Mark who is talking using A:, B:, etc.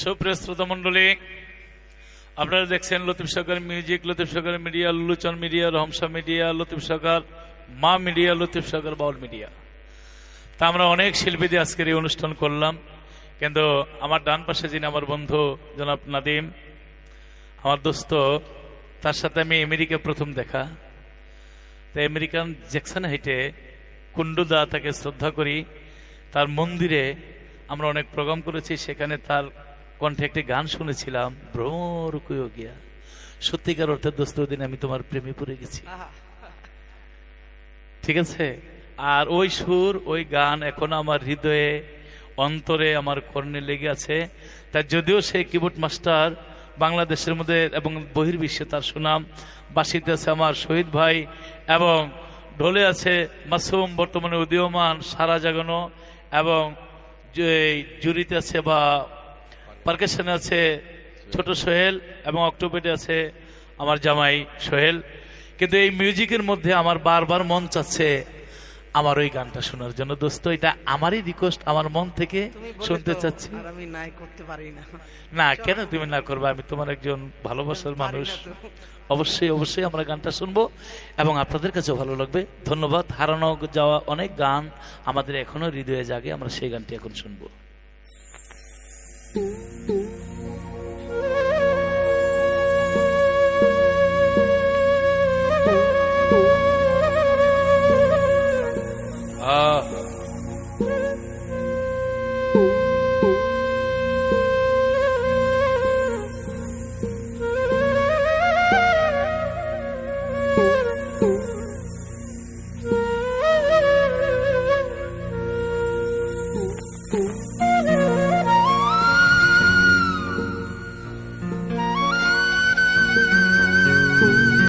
A: সুপ্রিয় শ্রোতা মন্ডলী, আপনারা দেখছেন লতিফ সরকার মিউজিক, লতিফ সরকার মিডিয়া, লুলুচন মিডিয়া, রহমশা মিডিয়া, লতিফ সরকার মা মিডিয়া, লতিফ সরকার বাউল মিডিয়া। তা আমরা অনেক শিল্পী দিয়ে আজকের এই অনুষ্ঠান করলাম, কিন্তু আমার ডান পাশে যিনি আমার বন্ধু জনাব নাদিম, আমার দোস্ত, তার সাথে আমি আমেরিকা প্রথম দেখা। তো আমেরিকান জ্যাকসন হাইটে কুন্ডুদা, তাকে শ্রদ্ধা করি। তার মন্দিরে আমরা অনেক প্রোগ্রাম করেছি, সেখানে তার কণ্ঠে একটি গান শুনেছিলাম, ভ্রমর কুয়ো গিয়া। সত্যিকার অর্থে দোস্ত, দিন আমি তোমার প্রেমে পড়ে গেছি, ঠিক আছে? আর ওই সুর, ওই গান এখনো আমার হৃদয়ে, অন্তরে, আমার কর্ণে লেগে আছে। তা যদিও সেই কিবোর্ড মাস্টার বাংলাদেশের মধ্যে এবং বহির্বিশ্বে তার সুনাম, বাঁশিতে আছে আমার শহীদ ভাই, এবং ঢোলে আছে মাসুম, বর্তমানে উদীয়মান, সারা জাগানো, এবং জুরিতে আছে বা পারকাশনে আছে ছোট সোহেল, এবং অক্টোপেডে আছে আমার জামাই সোহেল। কিন্তু এই মিউজিকের মধ্যে আমার বারবার মন চাচ্ছে আমার ওই গানটা শোনার জন্য। দোস্ত, এটা আমারই রিকোয়েস্ট, আমার মন থেকে শুনতে চাচ্ছি।
B: আমি নাই করতে পারি না।
A: না, কেন তুমি না করবে? আমি তোমার একজন ভালোবাসার মানুষ। অবশ্যই অবশ্যই আমরা গানটা শুনবো এবং আপনাদের কাছেও ভালো লাগবে। ধন্যবাদ। হারানো যাওয়া অনেক গান আমাদের এখনো হৃদয়ে জাগে, আমরা সেই গানটি এখন শুনবো।